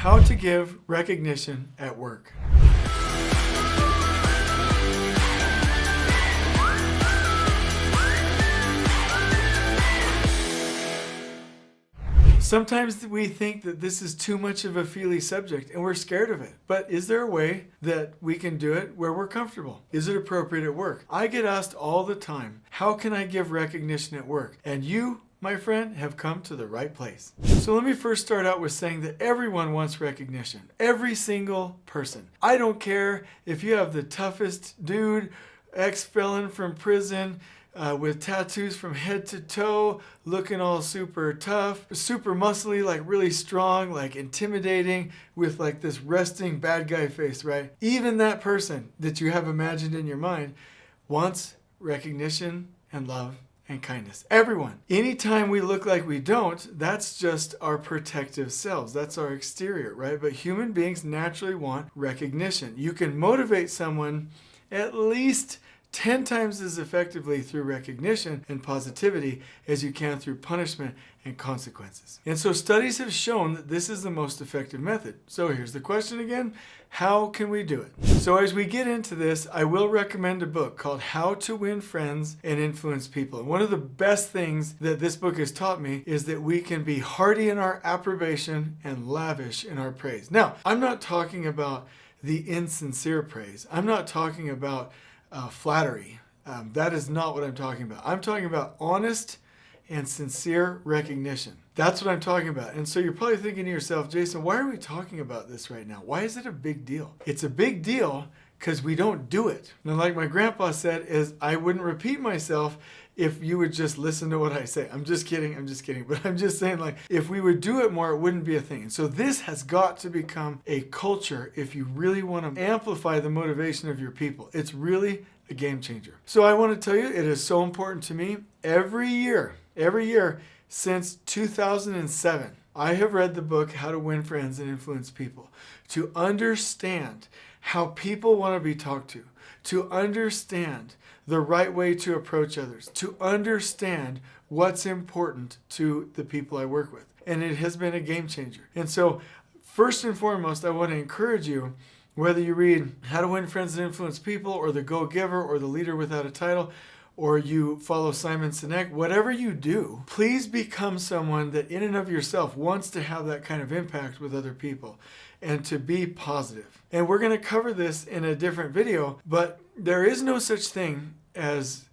How to give recognition at work. Sometimes we think that this is too much of a feely subject and we're scared of it. But is there a way that we can do it where we're comfortable? Is it appropriate at work? I get asked all the time, how can I give recognition at work? And you, my friend, have come to the right place. So let me first start out with saying that everyone wants recognition. Every single person. I don't care if you have the toughest dude, ex-felon from prison, with tattoos from head to toe, looking all super tough, super muscly, like really strong, like intimidating, with like this resting bad guy face, right? Even that person that you have imagined in your mind wants recognition and love and kindness. Everyone. Anytime we look like we don't, that's just our protective selves. That's our exterior, right? But human beings naturally want recognition. You can motivate someone at least 10 times as effectively through recognition and positivity as you can through punishment and consequences. And so studies have shown that this is the most effective method. So here's the question again, how can we do it? So as we get into this, I will recommend a book called How to Win Friends and Influence People. And one of the best things that this book has taught me is that we can be hearty in our approbation and lavish in our praise. Now, I'm not talking about the insincere praise. I'm not talking about flattery. That is not what I'm talking about. I'm talking about honest and sincere recognition. That's what I'm talking about. And so you're probably thinking to yourself, Jason, why are we talking about this right now? Why is it a big deal? It's a big deal because we don't do it. And like my grandpa said, is I wouldn't repeat myself if you would just listen to what I say. I'm just kidding. But I'm just saying, like, if we would do it more, it wouldn't be a thing. And so this has got to become a culture if you really want to amplify the motivation of your people. It's really a game changer. So I want to tell you, it is so important to me. Every year since 2007, I have read the book, How to Win Friends and Influence People, to understand how people want to be talked to understand the right way to approach others, to understand what's important to the people I work with. And it has been a game changer. And so first and foremost, I want to encourage you, whether you read How to Win Friends and Influence People or The Go-Giver or The Leader Without a Title, or you follow Simon Sinek, whatever you do, please become someone that in and of yourself wants to have that kind of impact with other people and to be positive. And we're going to cover this in a different video, but there is no such thing as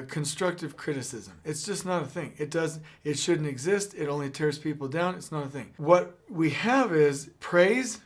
constructive criticism. It's just not a thing. It shouldn't exist. It only tears people down. It's not a thing. What we have is praise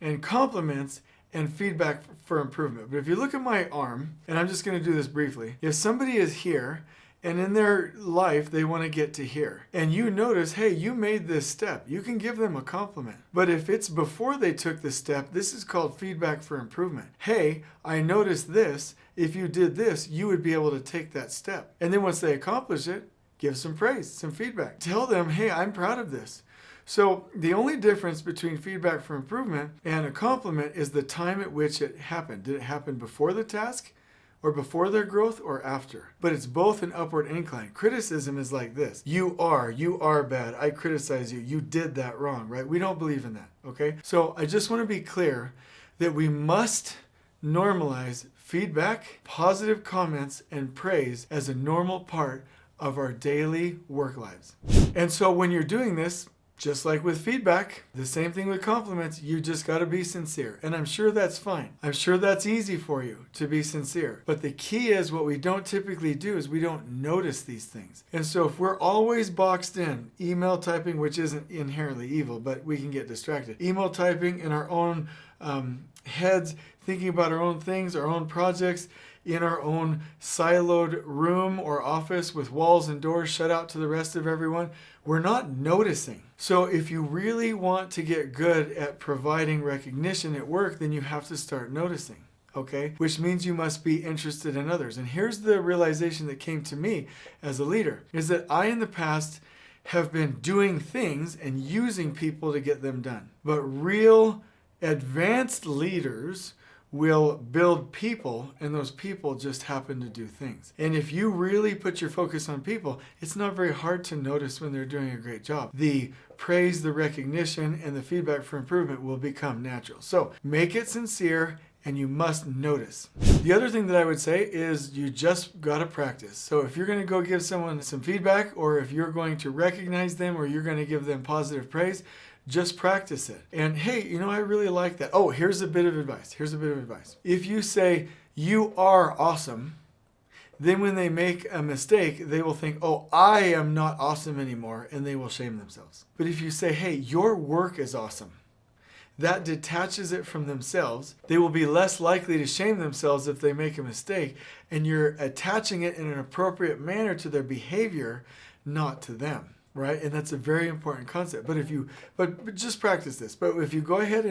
and compliments and feedback for improvement. But if you look at my arm, and I'm just going to do this briefly, if somebody is here and in their life they want to get to here, and you notice, hey, you made this step, you can give them a compliment. But if it's before they took the step, this is called feedback for improvement. Hey, I noticed this. If you did this, you would be able to take that step. And then once they accomplish it, give some praise, some feedback. Tell them, hey, I'm proud of this. So the only difference between feedback for improvement and a compliment is the time at which it happened. Did it happen before the task or before their growth or after? But it's both an upward incline. Criticism is like this. You are bad. I criticize you. You did that wrong, right? We don't believe in that, okay? So I just want to be clear that we must normalize feedback, positive comments, and praise as a normal part of our daily work lives. And so when you're doing this, just like with feedback, the same thing with compliments, you just got to be sincere. And I'm sure that's fine. I'm sure that's easy for you to be sincere. But the key is what we don't typically do is we don't notice these things. And so if we're always boxed in, email typing, which isn't inherently evil, but we can get distracted. Email typing in our own heads, thinking about our own things, our own projects, in our own siloed room or office with walls and doors shut out to the rest of everyone, we're not noticing. So if you really want to get good at providing recognition at work, then you have to start noticing, okay? Which means you must be interested in others. And here's the realization that came to me as a leader, is that I in the past have been doing things and using people to get them done. But real advanced leaders will build people, and those people just happen to do things. And if you really put your focus on people, it's not very hard to notice when they're doing a great job. The praise, the recognition, and the feedback for improvement will become natural. So make it sincere, and you must notice. The other thing that I would say is you just got to practice. So if you're going to go give someone some feedback, or if you're going to recognize them, or you're going to give them positive praise, just practice it. And hey, I really like that. Oh, here's a bit of advice. If you say, "You are awesome," then when they make a mistake, they will think, "Oh, I am not awesome anymore," and they will shame themselves. But if you say, "Hey, your work is awesome," that detaches it from themselves. They will be less likely to shame themselves if they make a mistake, and you're attaching it in an appropriate manner to their behavior, not to them. Right? And that's a very important concept. But just practice this. But if you go ahead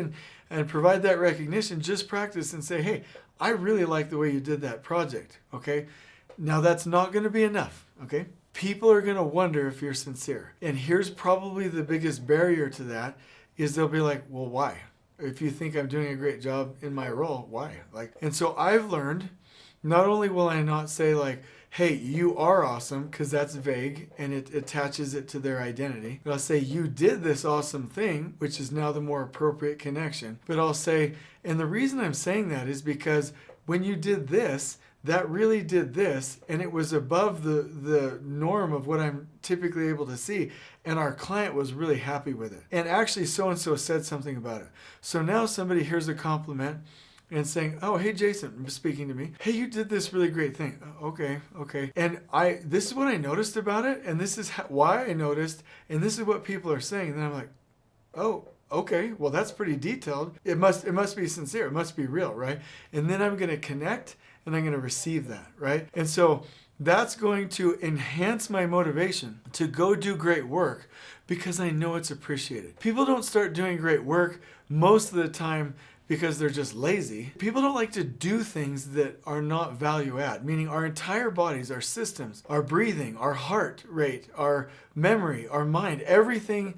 and provide that recognition, just practice and say, "Hey, I really like the way you did that project." Okay? Now that's not going to be enough. Okay? People are going to wonder if you're sincere. And here's probably the biggest barrier to that is they'll be like, "Well, why? If you think I'm doing a great job in my role, why?" And so I've learned, not only will I not say like, "Hey, you are awesome," because that's vague and it attaches it to their identity. But I'll say, "You did this awesome thing," which is now the more appropriate connection. But I'll say, and the reason I'm saying that is because when you did this, that really did this, and it was above the norm of what I'm typically able to see, and our client was really happy with it. And actually, so-and-so said something about it. So now somebody hears a compliment and saying, "Oh, hey, Jason," speaking to me, "Hey, you did this really great thing." Okay. And this is what I noticed about it, and this is why I noticed, and this is what people are saying. And then I'm like, "Oh, okay, well, that's pretty detailed. It must be sincere. It must be real, right?" And then I'm going to connect, and I'm going to receive that, right? And so that's going to enhance my motivation to go do great work because I know it's appreciated. People don't start doing great work most of the time because they're just lazy. People don't like to do things that are not value add, meaning our entire bodies, our systems, our breathing, our heart rate, our memory, our mind, everything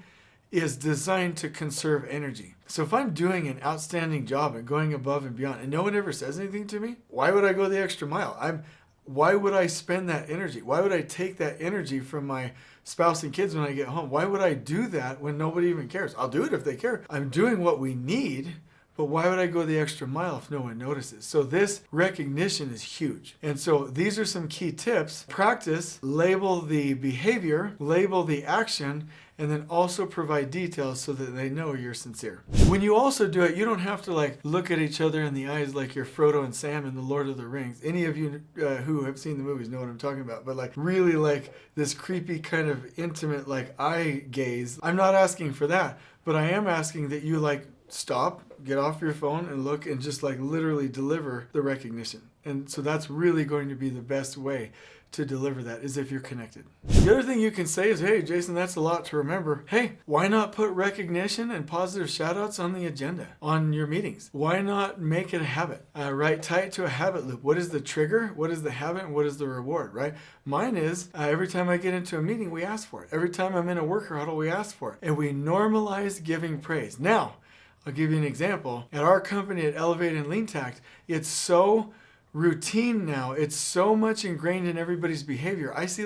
is designed to conserve energy. So if I'm doing an outstanding job and going above and beyond and no one ever says anything to me, why would I go the extra mile? Why would I spend that energy? Why would I take that energy from my spouse and kids when I get home? Why would I do that when nobody even cares? I'll do it if they care. I'm doing what we need. But why would I go the extra mile if no one notices? So this recognition is huge. And so these are some key tips. Practice, label the behavior, label the action, and then also provide details so that they know you're sincere. When you also do it, you don't have to look at each other in the eyes like you're Frodo and Sam in The Lord of the Rings. Any of you who have seen the movies know what I'm talking about. But really this creepy kind of intimate eye gaze. I'm not asking for that, but I am asking that you stop, get off your phone and look and just literally deliver the recognition. And so that's really going to be the best way to deliver that is if you're connected. The other thing you can say is, "Hey, Jason, that's a lot to remember." Hey, why not put recognition and positive shout-outs on the agenda, on your meetings? Why not make it a habit, right? Tie it to a habit loop. What is the trigger? What is the habit? And what is the reward, right? Mine is every time I get into a meeting, we ask for it. Every time I'm in a worker huddle, we ask for it. And we normalize giving praise. Now, I'll give you an example. At our company at Elevate and Lean Tact, it's so routine now. It's so much ingrained in everybody's behavior. I see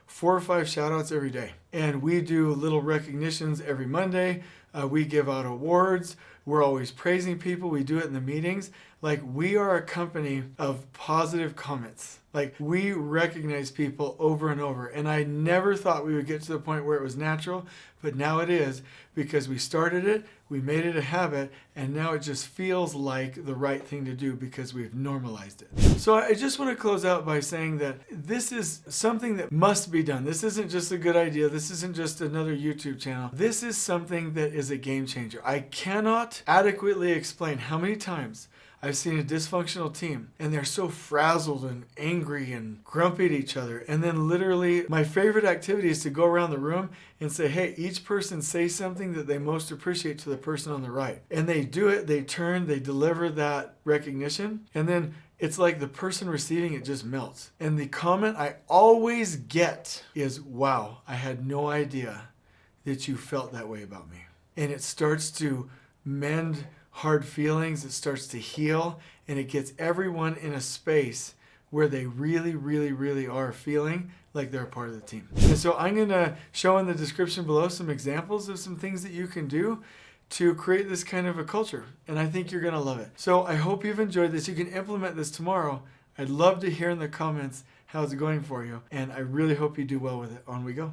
4 or 5 shout outs every day. And we do little recognitions every Monday. We give out awards. We're always praising people. We do it in the meetings. We are a company of positive comments. We recognize people over and over. And I never thought we would get to the point where it was natural, but now it is because we started it, we made it a habit, and now it just feels like the right thing to do because we've normalized it. So I just want to close out by saying that this is something that must be done. This isn't just a good idea. This isn't just another YouTube channel. This is something that is a game changer. I cannot adequately explain how many times I've seen a dysfunctional team and they're so frazzled and angry and grumpy at each other. And then literally my favorite activity is to go around the room and say, "Hey, each person say something that they most appreciate to the person on the right." And they do it, they turn, they deliver that recognition. And then it's like the person receiving it just melts. And the comment I always get is, "Wow, I had no idea that you felt that way about me." And it starts to mend hard feelings, it starts to heal, and it gets everyone in a space where they really, really, really are feeling like they're a part of the team. And so I'm going to show in the description below some examples of some things that you can do to create this kind of a culture. And I think you're going to love it. So I hope you've enjoyed this. You can implement this tomorrow. I'd love to hear in the comments how it's going for you. And I really hope you do well with it. On we go.